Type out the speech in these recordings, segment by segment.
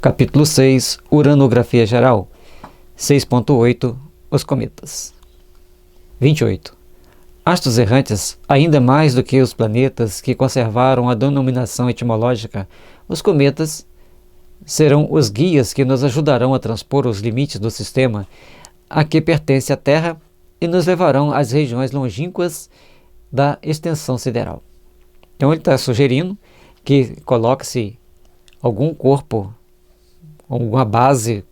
Capítulo 6, Uranografia Geral. 6.8, Os cometas. 28. Astros errantes, ainda mais do que os planetas que conservaram a denominação etimológica, os cometas serão os guias que nos ajudarão a transpor os limites do sistema a que pertence a Terra e nos levarão às regiões longínquas da extensão sideral. Então ele está sugerindo que coloque-se algum corpo, alguma base,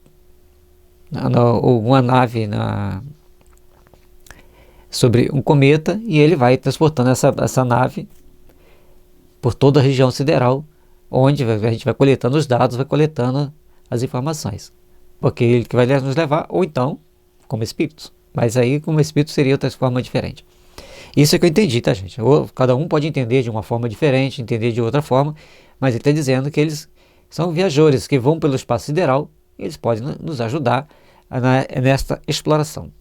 alguma nave sobre um cometa, e ele vai transportando essa nave por toda a região sideral, onde a gente vai coletando os dados, vai coletando as informações, porque ele que vai nos levar, ou então como espíritos, mas aí como espírito seria outra forma diferente. Isso é que eu entendi, tá, gente? Cada um pode entender de uma forma diferente, entender de outra forma, mas ele está dizendo que eles são viajores que vão pelo espaço sideral e eles podem nos ajudar nesta exploração.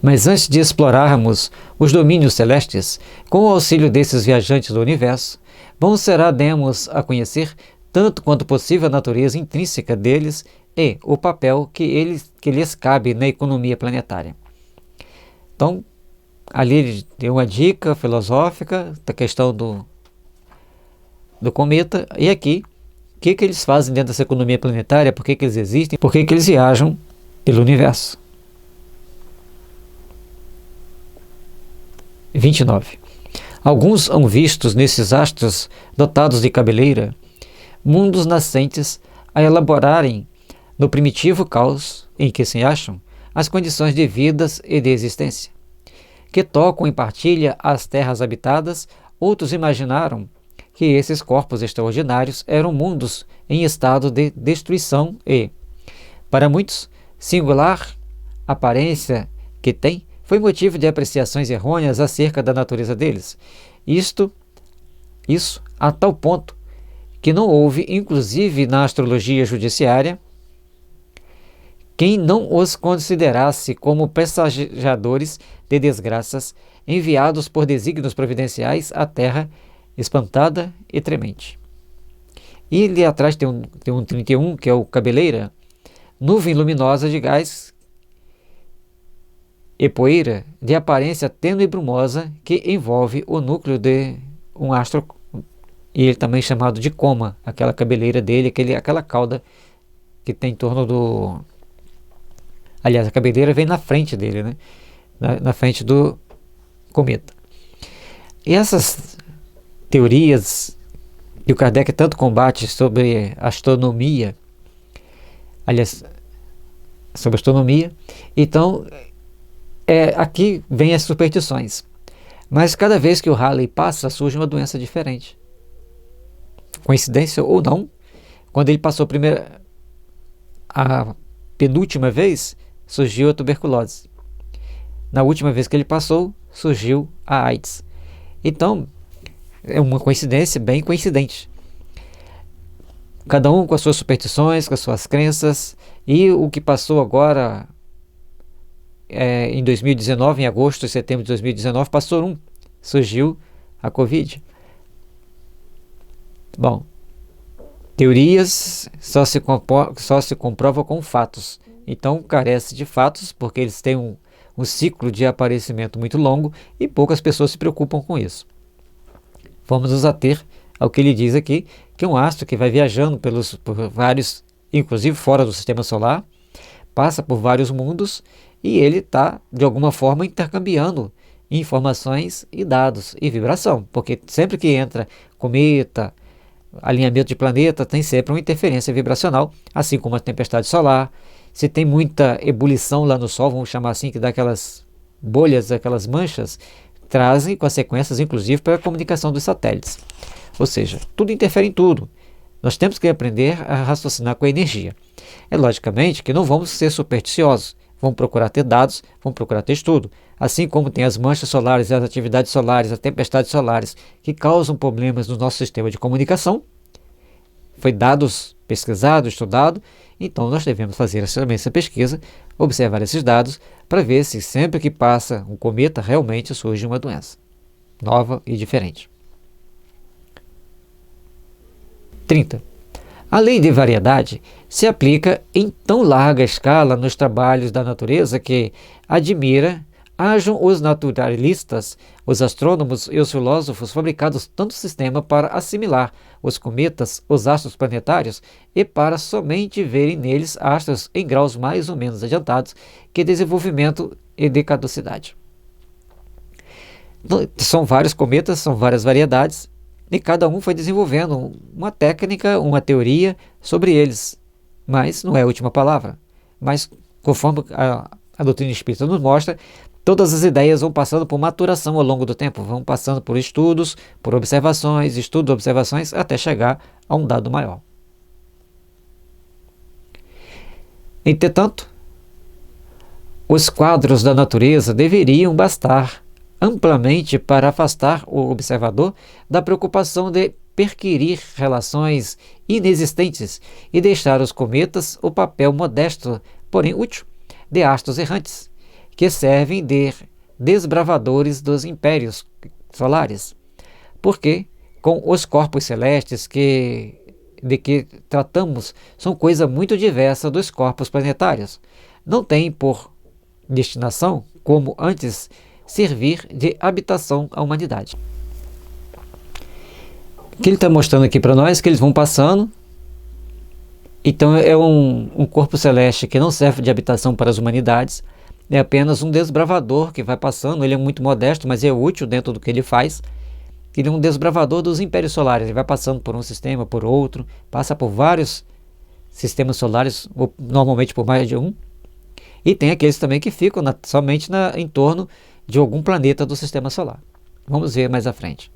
Mas antes de explorarmos os domínios celestes, com o auxílio desses viajantes do universo, bom será darmos a conhecer tanto quanto possível a natureza intrínseca deles e o papel que lhes cabe na economia planetária. Então, ali ele deu uma dica filosófica da questão do cometa, e aqui, o que eles fazem dentro dessa economia planetária, por que eles existem, por que eles viajam pelo universo. 29. Alguns são vistos nesses astros dotados de cabeleira, mundos nascentes a elaborarem no primitivo caos em que se acham as condições de vidas e de existência, que tocam em partilha as terras habitadas. Outros imaginaram que esses corpos extraordinários eram mundos em estado de destruição e, para muitos, singular aparência que tem foi motivo de apreciações errôneas acerca da natureza deles. Isso a tal ponto que não houve, inclusive na astrologia judiciária, quem não os considerasse como passageiros de desgraças enviados por desígnios providenciais à Terra espantada e tremente. E ali atrás tem um 31, que é o cabeleira, nuvem luminosa de gás e poeira de aparência tênue e brumosa que envolve o núcleo de um astro, e ele também chamado de coma, aquela cabeleira dele, aquela cauda que tem em torno do... Aliás, a cabeleira vem na frente dele, né? Na frente do cometa. E essas teorias que o Kardec tanto combate sobre astronomia, aliás, sobre astronomia, então, aqui vem as superstições. Mas cada vez que o Halley passa, surge uma doença diferente. Coincidência ou não, quando ele passou a penúltima vez, surgiu a tuberculose. Na última vez que ele passou, surgiu a AIDS. Então, é uma coincidência bem coincidente. Cada um com as suas superstições, com as suas crenças, e o que passou agora, em 2019, em agosto e setembro de 2019, surgiu a Covid. Bom, teorias só se comprovam com fatos. Então, carece de fatos, porque eles têm um ciclo de aparecimento muito longo e poucas pessoas se preocupam com isso. Vamos nos ater ao que ele diz aqui, que é um astro que vai viajando por vários, inclusive fora do sistema solar, passa por vários mundos, e ele está, de alguma forma, intercambiando informações e dados e vibração, porque sempre que entra cometa, alinhamento de planeta, tem sempre uma interferência vibracional, assim como a tempestade solar. Se tem muita ebulição lá no Sol, vamos chamar assim, que dá aquelas bolhas, aquelas manchas, trazem consequências, inclusive, para a comunicação dos satélites. Ou seja, tudo interfere em tudo. Nós temos que aprender a raciocinar com a energia. É logicamente que não vamos ser supersticiosos, vamos procurar ter dados, vamos procurar ter estudo. Assim como tem as manchas solares, as atividades solares, as tempestades solares, que causam problemas no nosso sistema de comunicação, foi pesquisado, estudado, então nós devemos fazer essa pesquisa, observar esses dados, para ver se sempre que passa um cometa realmente surge uma doença nova e diferente. 30. A lei de variedade se aplica em tão larga escala nos trabalhos da natureza que admira hajam os naturalistas, os astrônomos e os filósofos fabricados tanto sistema para assimilar os cometas, os astros planetários, e para somente verem neles astros em graus mais ou menos adiantados que desenvolvimento e de caducidade. São vários cometas, são várias variedades, e cada um foi desenvolvendo uma técnica, uma teoria sobre eles. Mas não é a última palavra. Mas, conforme a doutrina espírita nos mostra, todas as ideias vão passando por maturação ao longo do tempo, vão passando por estudos, por observações, observações, até chegar a um dado maior. Entretanto, os quadros da natureza deveriam bastar amplamente para afastar o observador da preocupação de perquirir relações inexistentes e deixar os cometas o papel modesto, porém útil, de astros errantes, que servem de desbravadores dos impérios solares. Porque, com os corpos celestes de que tratamos, são coisa muito diversa dos corpos planetários. Não tem por destinação, como antes, servir de habitação à humanidade. O que ele está mostrando aqui para nós é que eles vão passando. Então é um corpo celeste que não serve de habitação para as humanidades, é apenas um desbravador que vai passando. Ele é muito modesto, mas é útil dentro do que ele faz. Ele é um desbravador dos impérios solares, ele vai passando por um sistema, por outro, passa por vários sistemas solares, ou normalmente por mais de um, e tem aqueles também que ficam somente em torno de algum planeta do sistema solar. Vamos ver mais à frente.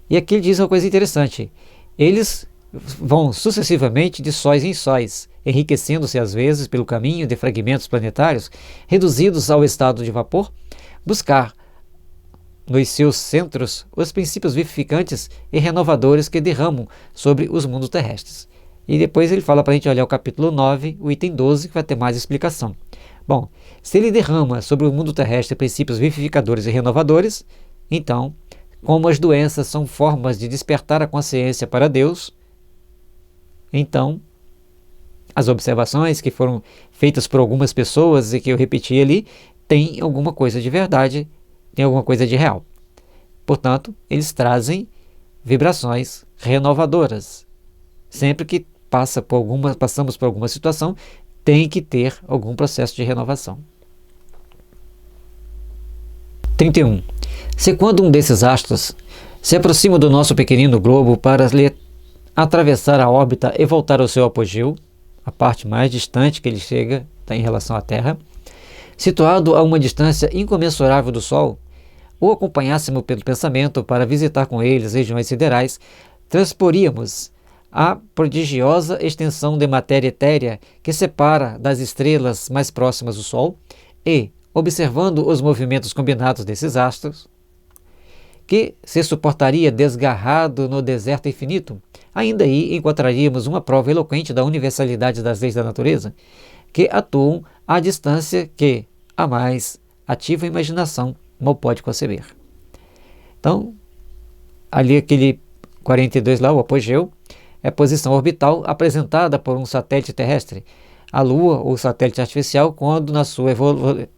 E aqui ele diz uma coisa interessante: eles vão sucessivamente de sóis em sóis, enriquecendo-se às vezes pelo caminho de fragmentos planetários reduzidos ao estado de vapor, buscar nos seus centros os princípios vivificantes e renovadores que derramam sobre os mundos terrestres. E depois ele fala para a gente olhar o capítulo 9, o item 12, que vai ter mais explicação. Bom, se ele derrama sobre o mundo terrestre princípios vivificadores e renovadores, então, como as doenças são formas de despertar a consciência para Deus, então, as observações que foram feitas por algumas pessoas e que eu repeti ali, tem alguma coisa de verdade, tem alguma coisa de real. Portanto, eles trazem vibrações renovadoras. Sempre que passamos por alguma situação, tem que ter algum processo de renovação. 31. Se quando um desses astros se aproxima do nosso pequenino globo para lhe atravessar a órbita e voltar ao seu apogeu, a parte mais distante que ele chega está em relação à Terra, situado a uma distância incomensurável do Sol, ou acompanhássemos pelo pensamento para visitar com ele as regiões siderais, transporíamos a prodigiosa extensão de matéria etérea que separa das estrelas mais próximas do Sol e, observando os movimentos combinados desses astros, que se suportaria desgarrado no deserto infinito, ainda aí encontraríamos uma prova eloquente da universalidade das leis da natureza, que atuam à distância que a mais ativa imaginação mal pode conceber. Então, ali aquele 42 lá, o apogeu, é a posição orbital apresentada por um satélite terrestre, a Lua ou satélite artificial, quando na sua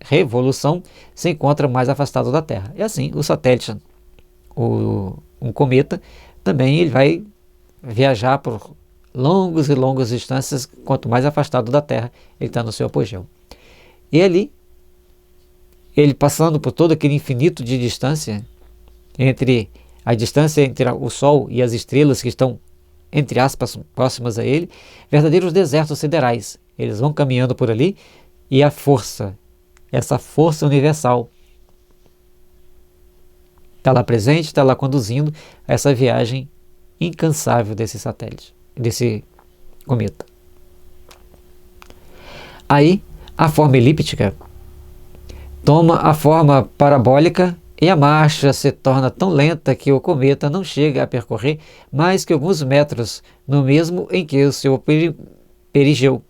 revolução se encontra mais afastado da Terra. E assim, o satélite, um cometa, também ele vai viajar por longas e longas distâncias, quanto mais afastado da Terra ele está no seu apogeu. E ali, ele passando por todo aquele infinito de distância, a distância entre o Sol e as estrelas que estão, entre aspas, próximas a ele, verdadeiros desertos siderais. Eles vão caminhando por ali e essa força universal, está lá presente, está lá conduzindo essa viagem incansável desse satélite, desse cometa. Aí, a forma elíptica toma a forma parabólica e a marcha se torna tão lenta que o cometa não chega a percorrer mais que alguns metros, no mesmo em que o seu perigeu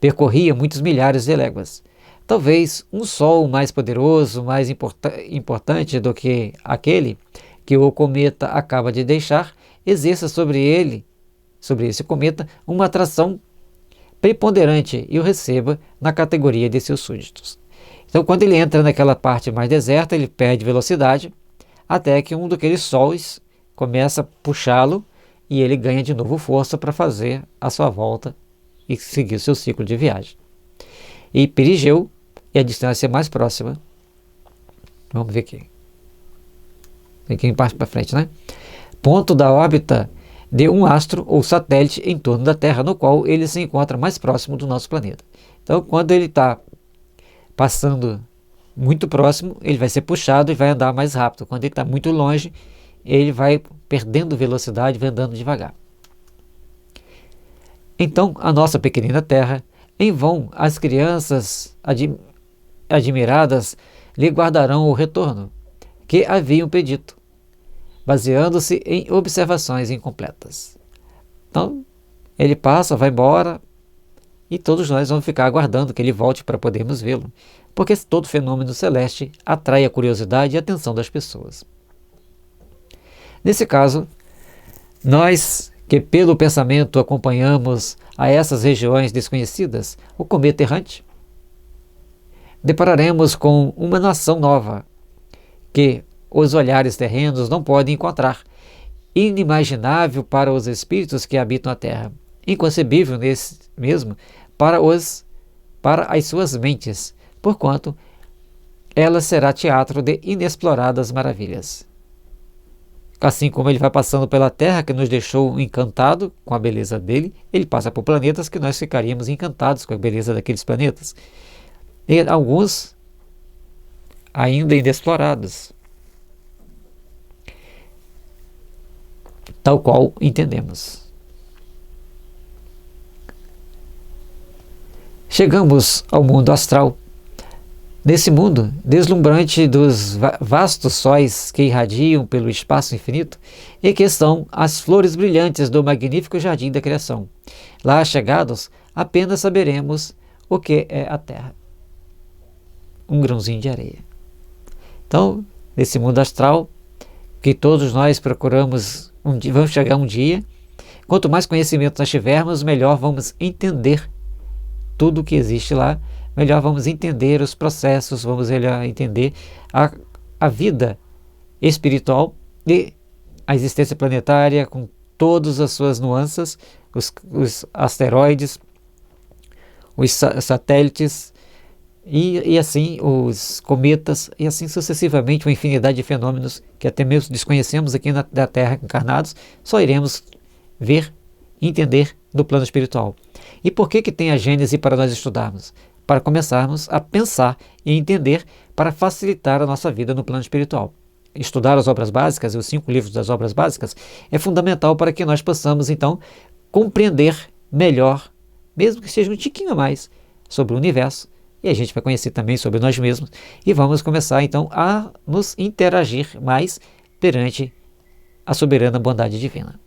percorria muitos milhares de léguas. Talvez um Sol mais poderoso, mais importante do que aquele que o cometa acaba de deixar, exerça sobre ele sobre esse cometa uma atração preponderante e o receba na categoria de seus súditos. Então, quando ele entra naquela parte mais deserta, ele perde velocidade, até que um daqueles sóis começa a puxá-lo e ele ganha de novo força para fazer a sua volta e seguir o seu ciclo de viagem. E Perigeu é a distância mais próxima. Vamos ver aqui. Aqui para frente, né? Ponto da órbita de um astro ou satélite em torno da Terra, no qual ele se encontra mais próximo do nosso planeta. Então, quando ele está passando muito próximo, ele vai ser puxado e vai andar mais rápido. Quando ele está muito longe, ele vai perdendo velocidade, vai andando devagar. Então, a nossa pequenina Terra, em vão, as crianças admiradas lhe guardarão o retorno que haviam pedido, baseando-se em observações incompletas. Então, ele passa, vai embora, e todos nós vamos ficar aguardando que ele volte para podermos vê-lo, porque todo fenômeno celeste atrai a curiosidade e a atenção das pessoas. Nesse caso, nós que pelo pensamento acompanhamos a essas regiões desconhecidas, o cometa errante, depararemos com uma nação nova, que os olhares terrenos não podem encontrar, inimaginável para os espíritos que habitam a Terra, inconcebível nesse mesmo para as suas mentes, porquanto ela será teatro de inexploradas maravilhas. Assim como ele vai passando pela Terra, que nos deixou encantado com a beleza dele, ele passa por planetas que nós ficaríamos encantados com a beleza daqueles planetas. E alguns ainda inexplorados, tal qual entendemos. Chegamos ao mundo astral. Nesse mundo deslumbrante dos vastos sóis que irradiam pelo espaço infinito e que são as flores brilhantes do magnífico jardim da criação. Lá chegados, apenas saberemos o que é a Terra. Um grãozinho de areia. Então, nesse mundo astral, que todos nós procuramos, vamos chegar um dia, quanto mais conhecimento nós tivermos, melhor vamos entender tudo o que existe lá, melhor vamos entender os processos, vamos entender a vida espiritual e a existência planetária com todas as suas nuances, os asteroides, os satélites e assim os cometas e assim sucessivamente, uma infinidade de fenômenos que até mesmo desconhecemos aqui na Terra encarnados, só iremos ver e entender no plano espiritual. E por que tem a Gênese para nós estudarmos? Para começarmos a pensar e entender para facilitar a nossa vida no plano espiritual. Estudar as obras básicas e os 5 livros das obras básicas é fundamental para que nós possamos, então, compreender melhor, mesmo que seja um tiquinho a mais, sobre o universo, e a gente vai conhecer também sobre nós mesmos, e vamos começar, então, a nos interagir mais perante a soberana bondade divina.